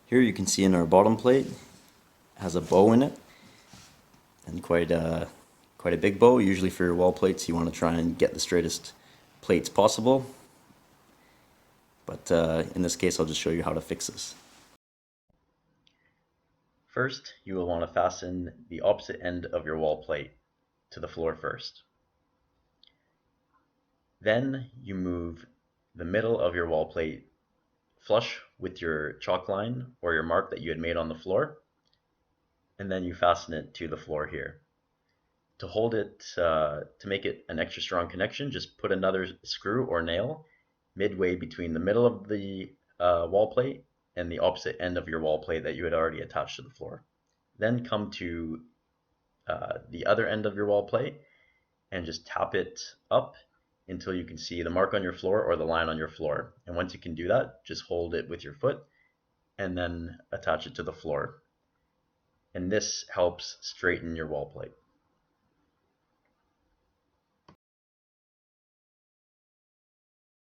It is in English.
Here you can see in our bottom plate has a bow in it, and quite a big bow. Usually for your wall plates you want to try and get the straightest plates possible, but in this case I'll just show you how to fix this. First, you will want to fasten the opposite end of your wall plate to the floor first. Then you move the middle of your wall plate flush with your chalk line or your mark that you had made on the floor, and then you fasten it to the floor here. To hold it, to make it an extra strong connection, just put another screw or nail midway between the middle of the wall plate and the opposite end of your wall plate that you had already attached to the floor. Then come to the other end of your wall plate and just tap it up until you can see the mark on your floor or the line on your floor. And once you can do that, just hold it with your foot and then attach it to the floor. And this helps straighten your wall plate.